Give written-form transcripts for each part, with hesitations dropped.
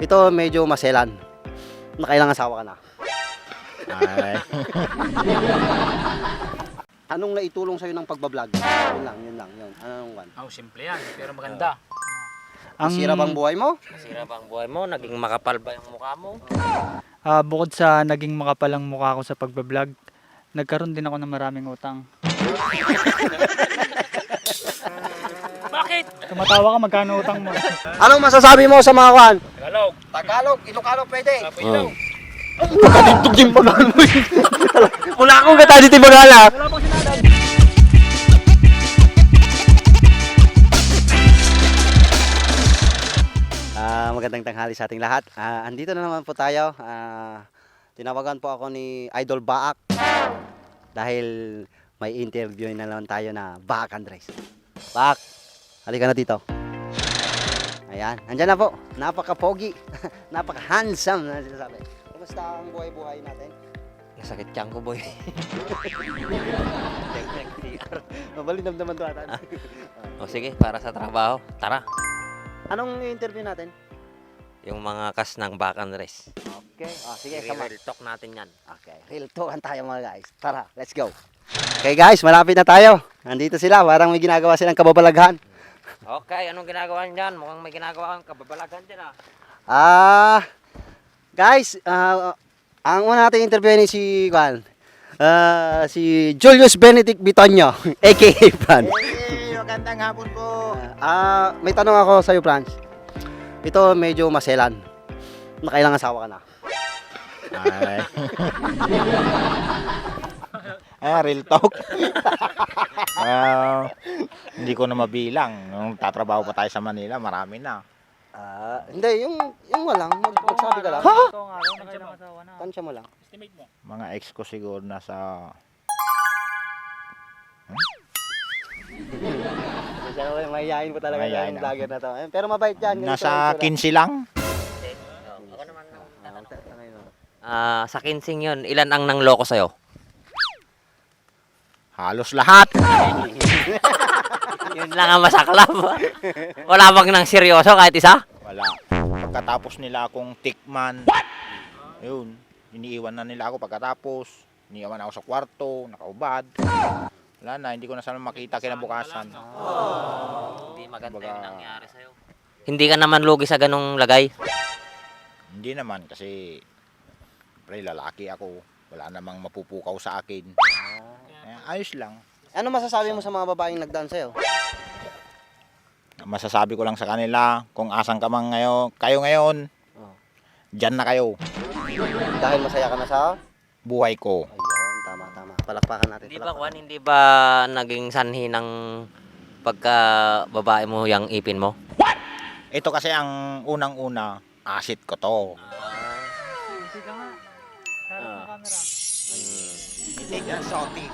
Ito medyo maselan. Nakailang asawa ka na. Ay. Anong naitulong sa'yo ng pagbablog? Yun lang. Anong one? Oh, simple yan, pero maganda. Masira bang buhay mo? Masira ba ang buhay mo? Naging makapal ba yung mukha mo? Bukod sa naging makapalang mukha ko sa pagbablog, nagkaroon din ako ng maraming utang. Bakit? Tumatawa ka, magkano utang mo? Anong masasabi mo sa mga kwan? Tagalog. Tagalog, Ilocano pwede. Pilong. Katintog yung bagal mo. Wala akong katadito yung bagala. Wala pang sinabi. Magandang tanghali sa ating lahat. Andito na naman po tayo. Tinawagan po ako ni Idol Baak dahil may interview na naman tayo na Baak Andres. Baak, halika na dito. Ayan, andyan na po. Napaka-pogi, napaka-handsome na sinasabi. Kumusta ang buhay-buhay natin? Nasakit tiyan ko, boy. Mabalinam naman ito atan. O sige, para sa trabaho. Tara. Anong interview natin? Yung mga kas ng back and race. Okay, sige, sama. I-real talk natin yan. Okay, real talkan tayo mga guys. Tara, let's go. Okay guys, malapit na tayo. Nandito sila, parang may ginagawa silang kababalaghan. Okay, anong ginagawa niyan? Mukhang may ginagawa kang kababalagan dyan Guys, ang una natin interview ni si si Julius Benedict Bitonyo, aka Franz. Hey, magandang hapon po. May tanong ako sa iyo, Franz. Ito medyo maselan. Nakailang asawa ka na? Ay. Real talk. Hindi ko na mabilang. Nung tatrabaho pa tayo sa Manila, marami na. Hindi, yung walang, magsabi ka lang. Ito nga, nakailang asawa na. Tansya mo lang. Estimate mo. Mga ex ko siguro nasa... Mahihayin po talaga Mahihayin yung vlogger na to. Pero mabait yan. Nasa 15 lang. Ako naman sa kinsing yun, ilan ang nangloko sa'yo? Halos lahat. Yun lang ang masaklap. Wala bang nang seryoso kahit isa? Wala. Pagkatapos nila akong tikman, yun, iniiwan na nila ako pagkatapos. Iniiwan ako sa kwarto, nakaubad. Wala na, hindi ko na sana makita kinabukasan. Hindi maganda Kumbaga- yung nangyari sa'yo. Hindi ka naman lugi sa ganong lagay. Hindi naman kasi pre, lalaki ako. Wala namang mapupukaw sa akin. Ayos lang. Ano masasabi mo sa mga babaeng nagdaan sa'yo? Masasabi ko lang sa kanila, kung asan ka man kayo ngayon, dyan na kayo. Dahil masaya ka na sa... Buhay ko. Ayun, tama. Palakpakan natin. Hindi ba naging sanhi ng pagka babae mo yung ipin mo? Ito kasi ang unang-una, asset ko to. Easy ka nga. Harap ng camera. Hindi yan, sorry.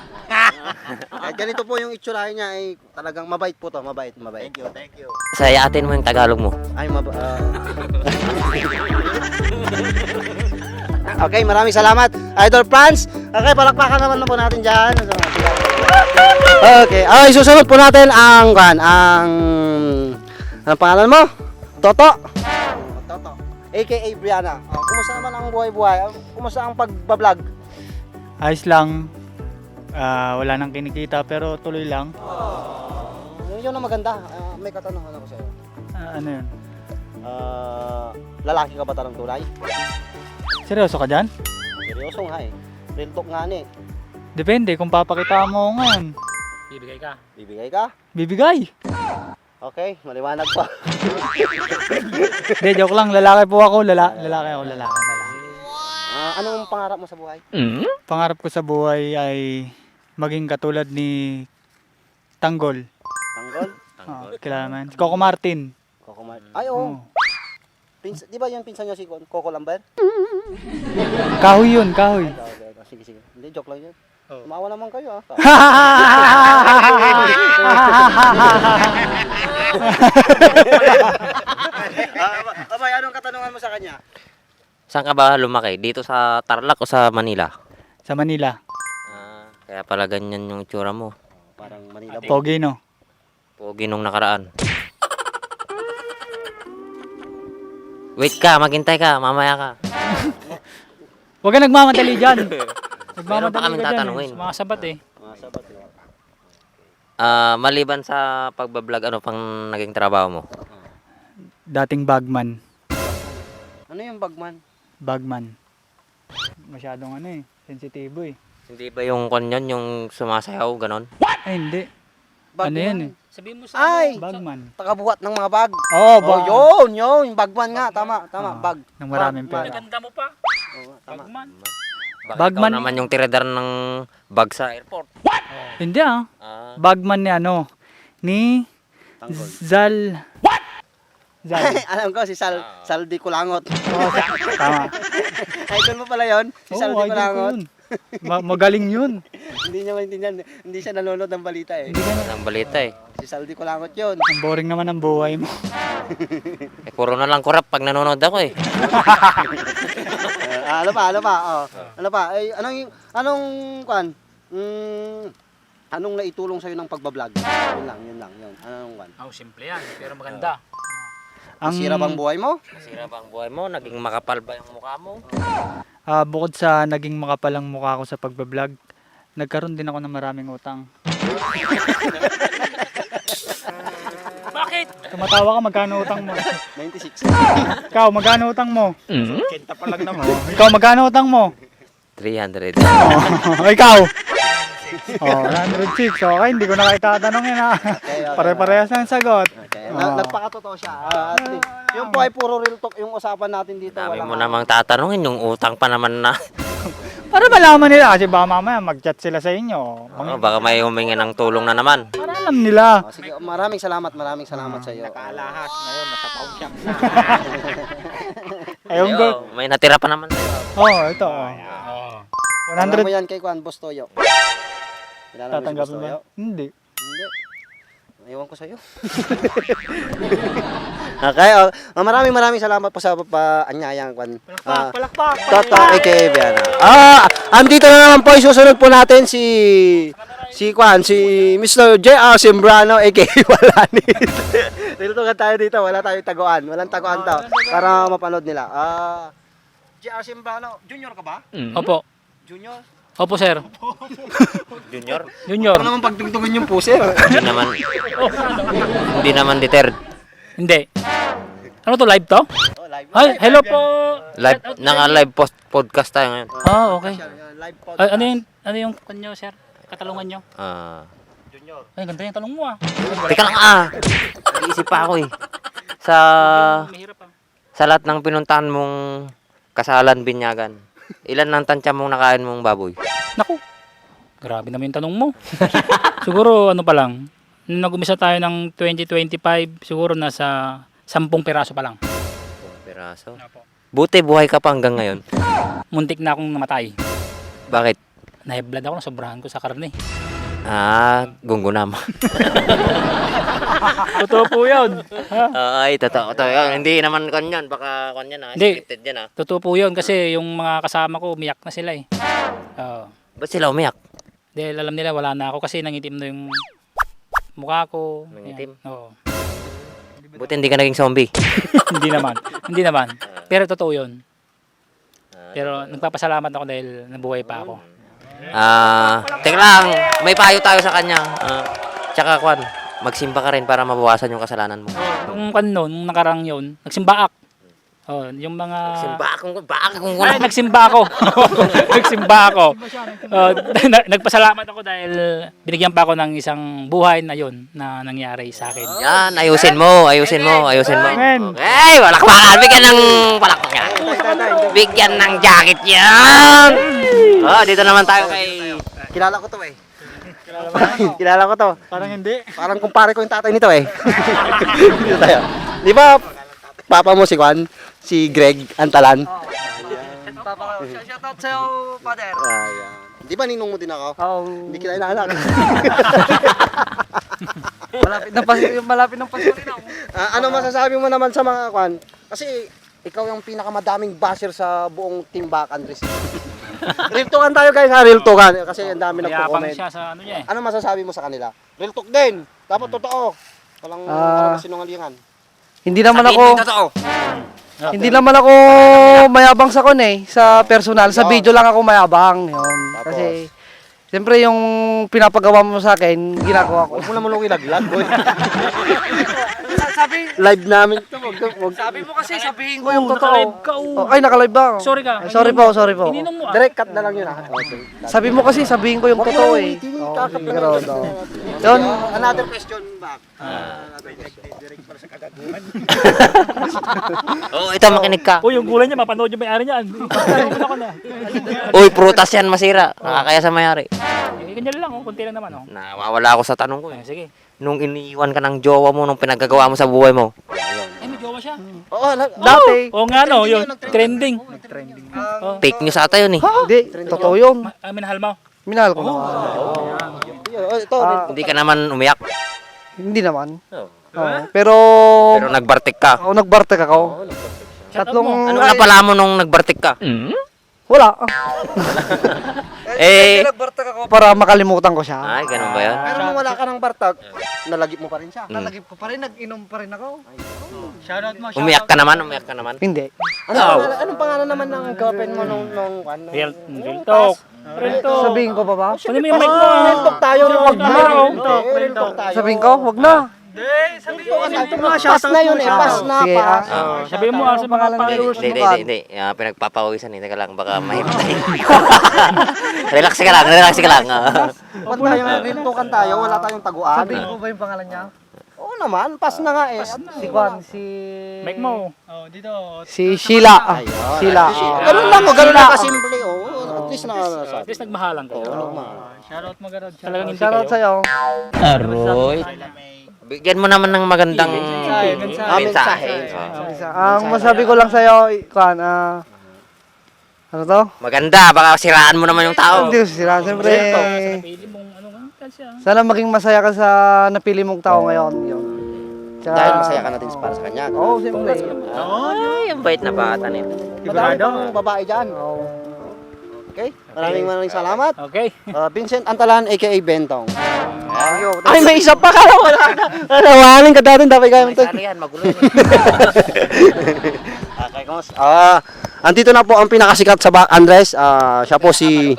Kahit ganito po yung itsurahin niya ay talagang mabait po to, mabait. Thank you. Sayatin mo yung Tagalog mo. Ay, Okay, maraming salamat. Idol Franz. Okay, palakpakan naman po natin dyan. Okay, susunod po natin ang anong pangalan mo? Toto. Toto. AKA Brianna. Kumusta naman ang buhay-buhay? Kumusta ang pagbablog? Ayos lang. Wala nang kinikita pero tuloy lang. Yun ang maganda. May katanungan ako sa iyo. Ano yun? Lalaki ka ba tarang tunay? Seryoso ka dyan? Seryoso nga eh. Real talk nga ni. Depende kung papakita mo ngayon. Bibigay ka. Bibigay ka? Bibigay. Okay, maliwanag pa. Hindi, joke lang. Lalaki po ako. Lalaki. Anong pangarap mo sa buhay? Pangarap ko sa buhay ay maging katulad ni Tanggol. Tanggol? Kilala man. Si Coco Martin. Coco Martin. Ay, oo. Oh. Di ba yung pinsan niyo si Coco Lambert? Kahoy yun, kahoy. Sige. Hindi, joke lang yun. Tumawa naman kayo Abay, anong katanungan mo sa kanya? Saan ka ba lumaki? Dito sa Tarlac o sa Manila? Sa Manila. Kaya pala ganyan yung itsura mo. Parang Manila po. Pogi, no? Pogi nung nakaraan. Wait ka, maghintay ka, mamaya ka. Huwag ka nagmamadali dyan. Meron pa kaming ka dyan, tatanungin. Mga sabat eh. Mga sabat. Maliban sa pagbablog, ano pang naging trabaho mo? Dating bagman. Ano yung bagman? Bagman. Masyadong sensitibo eh. Hindi ba yung kanyon, yung sumasayaw, ganon? Ay, hindi. Bagman. Ano yan eh? Sabihin mo Ay! Bagman. Tagabuhat ng mga bag. Oo, Oh, yun, yung bagman nga. Tama, bag. Nang maraming Bag, pera. Ganda mo pa. Oo, tama. Bagman. Bakit Bagman ikaw naman yung tirador ng bag sa airport? Hindi ah. Ah, Bagman ni ni Tanggol. Zal. Zal. Alam ko, si Saldi Kulangot. Oo, tama. Idol mo pala yun? Si Oo, Saldi idol ko Kulangot. yun. Magaling yun. Hindi niya maintindihan. Hindi siya nanonood ng balita eh. Hindi ka ang balita eh. Si Saldi Kulangot yun. Ang boring naman ang buhay mo. Puro na lang kurap pag nanonood ako eh. Ano pa? Oh. Ano pa? Ay, anong kwan? Anong naitulong sa'yo ng pagbablog? Yun lang. Anong kwan? Oh, simple yan. Pero maganda. Nasira bang buhay mo? Nasira ba ang buhay mo? Naging makapal ba yung mukha mo? Bukod sa naging makapal ang mukha ko sa pagbablog, nagkaroon din ako ng maraming utang. Bakit? Tumatawa ka, magkano utang mo? 96. Ikaw, magkano utang mo? Kenta pa lang naman. Ikaw, magkano utang mo? 300. Ikaw? 106. Okay, hindi ko na kayo tatanungin ha. Pare-parehas ng sagot. Okay. Nagpakatotoo siya. Yung po ay puro real talk yung usapan natin dito. Dami Walang mo namang tatanungin, yung utang pa naman na. Para malaman nila, kasi baka mamaya mag-chat sila sa inyo. Baka may humingi ng tulong na naman. Para alam nila. Sige, maraming salamat sa iyo. Nakaalahas ngayon, nasa pawn shop na. Ayun ko. May natira pa naman sa'yo. Ito. Oo. Alam mo 100. yan kay Juan Bostoyo. Kilala mo si Tatanggapin Bostoyo? ba? Hindi. Hindi. Ewan ko sa'yo. Okay, maraming salamat po sa paanyayang Juan. Palakpak! Toto aka Biana. Andito na naman po, susunod po natin si Mr. J.R. Sembrano aka Walanit. Tinutugan tayo dito, wala tayong taguan. Walang taguan to para mapanood nila. J.R. Sembrano, junior ka ba? Opo. Junior? Opo, sir. Junior? Junior. Ano naman pagtugtugin yung puser? Hindi naman deterred. Hindi. Ano to, live to? Oh, live. Ay, hello po. Live, naka-live podcast tayo ngayon. Okay. Live pod. Ay, ano yung kanyo, sir? Katalungan nyo? Junior. Ay, ganda yung talong mo ah. Teka lang Nag-iisip pa ako eh. Mahirap ah. Sa lahat ng pinuntahan mong kasalan, binyagan, ilan ang tansya mong nakain mong baboy? Naku. Grabe naman yung tanong mo. Siguro ano pa lang. Nung nag-umisa tayo ng 2025, siguro nasa 10 piraso pa lang. Piraso. Buti buhay ka pa hanggang ngayon. Muntik na akong namatay. Bakit? Nahiblad ako, nasobrahan ko sa karne. Gunggunam. Totoo po yun. Ay, totoo. Hindi naman kanyan. Baka kanyan Hindi. Scripted yan Totoo po yun kasi yung mga kasama ko, umiyak na sila eh. Oo. Ba't sila umiyak? Dahil alam nila wala na ako kasi nangitim na yung mukha ko. Nangitim? Yan. Oo. Buti hindi ka naging zombie. Hindi naman. Pero totoo yun. Pero nagpapasalamat ako dahil nabuhay pa ako. Teka lang. May payo tayo sa kanya. Tsaka Kwan, magsimba ka rin para mabawasan yung kasalanan mo. Nung nakarang yun, nagsimbaak. Oh, yung mga... Ay, nagsimba ako. Nagsimba ako. Nagpasalamat ako dahil binigyan pa ako ng isang buhay na yun na nangyari sa akin. Yan, ayusin mo. Amen. Okay, palakpakan. Bigyan ng palakpakan. Bigyan ng jacket yan. Dito naman tayo kay... Kilala ko to eh. Kilala ko to. Parang hindi. Parang kumpare ko yung tatay nito eh. Dito tayo. Di ba, papa mo si Juan? Si Greg Antalan? Shoutout sa'yo, father. Ayan. Di ba ninong mo din ako? Oo. Hindi kita inaanak. Malapit ng Pasko rin ako. Ano masasabi mo naman sa mga Juan? Kasi ikaw yung pinakamadaming basher sa buong Team Back Andres. Real talkan tayo guys ha, real talkan. Kasi ang dami Mayabang nagko-comment. siya sa ano niya eh. Ano masasabi mo sa kanila? Real talk din. Dapat totoo. Walang sinungalingan. Hindi naman Sabihin ako mo yung totoo. Hindi naman ako mayabang sa sa personal. Sa video lang ako mayabang. Yun. Kasi, siyempre yung pinapagawa mo sa akin, ginagawa ko. Huwag mo naman ilaglag, boy. Sabi, Live namin ito. sabi mo kasi sabihin ko yung totoo. Naka-live ka, oh. Ay, nakalive ba? Sorry ka. Sorry po. Ininong mo, ah. Direct cut na lang yun, ha? Okay. Sabi mo kasi sabihin ko yung totoo eh. Yun. Another question back. Oo, ito makinig ka. Uy, yung gulay niya, mapanood yung may-ari niyan. Ipapanood ako na. Uy, prutas yan masira. Nakakaya sa mayari. Eh, ganyan lang, oh. Kunti lang naman, oh. Nawawala ako sa tanong ko eh. Sige. Nung iniiwan ka ng jowa mo, nung pinagagawa mo sa buhay mo. Ay, may jowa siya. Oo, Dati. Oo nga, no. Yun, trending. Fake news ata yun eh. Hindi, totoo yun. Minahal mo. Minahal ko naman. ito. Hindi ka naman umiyak. Hindi naman. Pero, Pero nagbartik ka. ako nagbartek ako. Tatlong, Ano napala mo nung nagbartik ka? wala. Eh, Nagbartek ako para makalimutan ko siya. ay, ganun ba yun? Pero nung wala ka ng bartag, nalagip mo pa rin siya. Nalagip ko pa rin, nag-inom pa rin ako. Shoutout mo. Umiyak ka naman, umiyak ka naman. Hindi. Anong pangalan naman ng girlfriend mo nung Real talk. Real talk. Sabihin ko pa ba? Kunin mo yung mic mo. Real talk tayo. Wag na. Real talk. Sabihin ko? Wag na. Pas na yun eh. Pas na. Sige, Pas. Sabihin mo, sa mga followers mo. Hindi. Pinagpapawisan eh. Teka lang, baka mahintay. Relax ka lang, relax ka lang. Wag tayo. Real talkan tayo. Wala tayong taguan. Sabihin ko ba yung pangalan niya? Oo naman. Pas na nga eh. Si Juan, si... Mic mo. Oh, dito. Si Sheila. Sheila. Ganun lang. Ganun lang kasimple. At least na. At least nagmahalan ka. Shoutout mo garod. Talagang hindi Shoutout kayo. sa'yo. Aroy. Bigyan mo naman ng magandang mensahe. Ang masabi ko lang sa'yo, Juan, ano to? Maganda, baka siraan mo naman yung tao. Hindi ko sila. Siyempre, Pili mong ano ka siya. sana maging masaya ka sa napili mong tao ngayon. Yun. Tsaka- Dahil masaya ka natin para sa kanya. Oo, siyempre. Ay, ang bait na bata nito. Madami pang babae dyan. Okay? Maraming salamat. Okay. Vincent Antalan, aka Bentong. Ay, may isa pa ka. Wala na. Nawaling ka dati. Dapat kayo ito. Sari yan, magulo yan. Okay, kamos. Andito na po ang pinakasikat sa Andres. Siya po si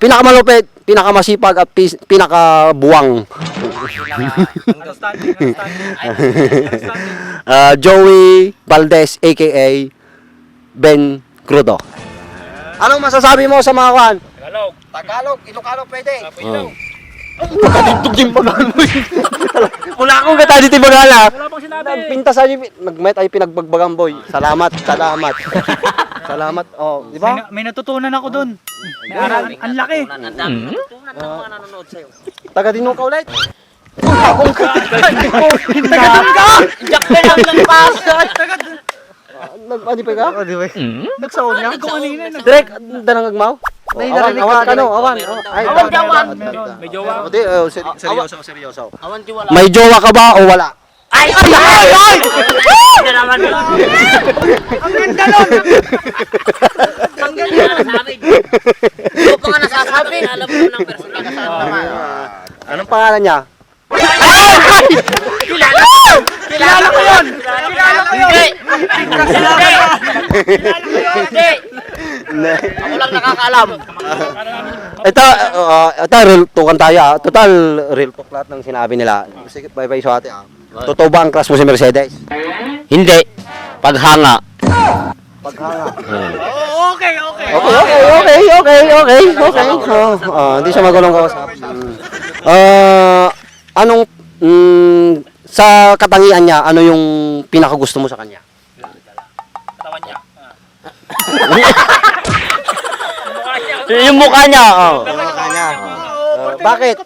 pinakamalupit, pinakamasipag at pinakabuwang. Joey Valdez aka Ben Crudo. Anong masasabi mo sa mga kan? Tagalog. Tagalog, Ilocano pwede. Ilaw. Katitog yung bagal mo. Wala akong katadito yung bagala. Wala pang sinabi. Nagpinta sa nagmet ay pinagbagbagan boy. Salamat. Salamat. Oh, di ba? May natutunan ako dun. May aral. Ang laki. Tunan ng mga nanonood sa'yo. Taga dinong ka ulit. Jack ka lang ng paso. Nag-ani pa ka? Oh, di ba? Nagsaon niya. Ako kanina. Direk, danang magmaw. May narinig ka, Awan. Ay, May jowa. Hindi, seryoso. Awan di wala. May jowa ka ba o wala? Ay! Ay! Hindi naman. Ang ganda nun! Ang ganda nasabi. Ito pa nga nasasabi. Alam mo ng personal na saan naman. Anong pangalan niya? Kilala ko yun! Hindi! Hindi. Ako lang nakakaalam. Ito, real talkan tayo. Total, real talk lahat ng sinabi nila. Sige, bye-bye sa ate. Totoo ba ang crush mo si Mercedes? Hindi. Paghanga. Paghanga. Okay. Okay. Hindi siya magulong kausap. Anong sa katangian niya, ano yung pinakagusto mo sa kanya? Katawan niya. Yung mukha niya. Mukha niya. Bakit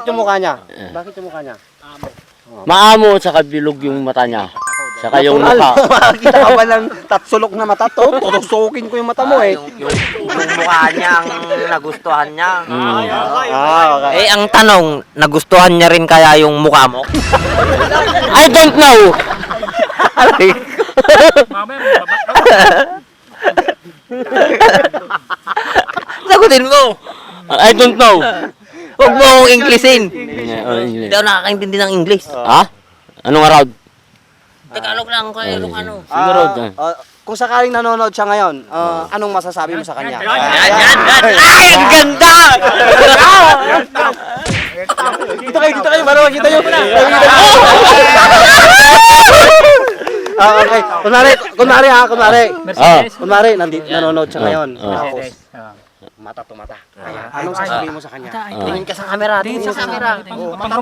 yung mukha niya? Bakit yung mukha niya? Maamo at saka bilog yung mata niya. Saka yung mukha. Makakita ka ba ng tatsulok na mata to? Tutusukin ko yung mata mo eh. Yung mukha niya ang nagustuhan niya. Okay. Eh, ang tanong, nagustuhan niya rin kaya yung mukha mo? I don't know! Mamaya, Sagutin mo! I don't know! Huwag mo akong Englishin. English. Hindi ako nakakaintindi ng English. Ha? Anong araw? Tagalog lang ko Ilocano. Siguro. Kung sakaling nanonood siya ngayon, anong masasabi mo sa kanya? Yan. Ay, ang ganda! Dito kayo, para makita nyo. Okay. Kunwari. Mercedes. Kunwari, nanonood siya ngayon. Tapos, Mercedes. mata to mata. Anong sasabihin mo sa kanya? Tingin ka sa camera. Tingin sa camera.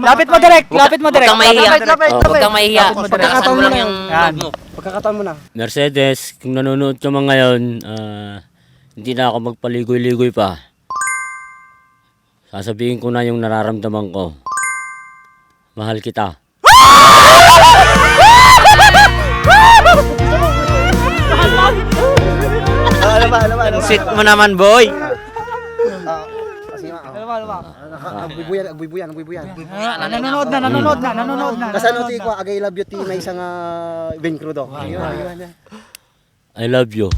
Lapit mo direct, lapit mo Huwag direct. kang mahihiya. Lapit. Huwag kang mahihiya. Pagkakataon mo lang na yung yan. loob mo. Pagkakataon mo na. Mercedes, kung nanonood ka man ngayon, hindi na ako magpaligoy-ligoy pa. Sasabihin ko na yung nararamdaman ko. Mahal kita. Ano ba? Sit mo naman, boy. Agbubuyan. Nanonood na. Kasano ti ko, agay love you ti may isang Ben Crudo. I love you.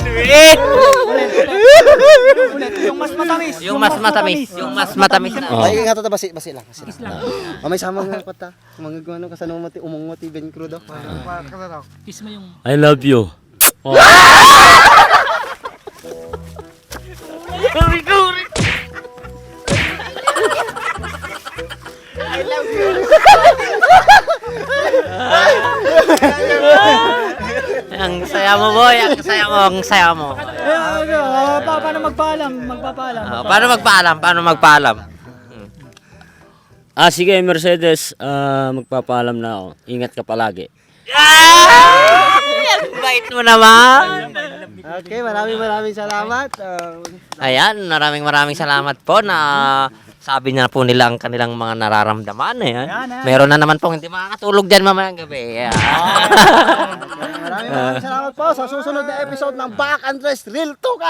Sweet! Yung mas matamis. Yung mas matamis na. Oh. Ay, nga to basi lang. May sama nga pata. Mga gano kasano mo ti umong mo ti Ben Crudo. Kiss mo yung... I love you. Oh. Ang saya mo, boy. Ang saya mo. Paano magpaalam? Paano magpaalam? Sige, Mercedes, magpapaalam na ako. Ingat ka palagi. Ang bait mo naman. Okay, maraming salamat. Ayan, maraming salamat po na sabi na po nila ang kanilang mga nararamdaman. Ayan. Meron na naman pong hindi makakatulog dyan mamayang gabi. Ayan. Maraming salamat po sa susunod na episode ng Back and Rest Real Talk.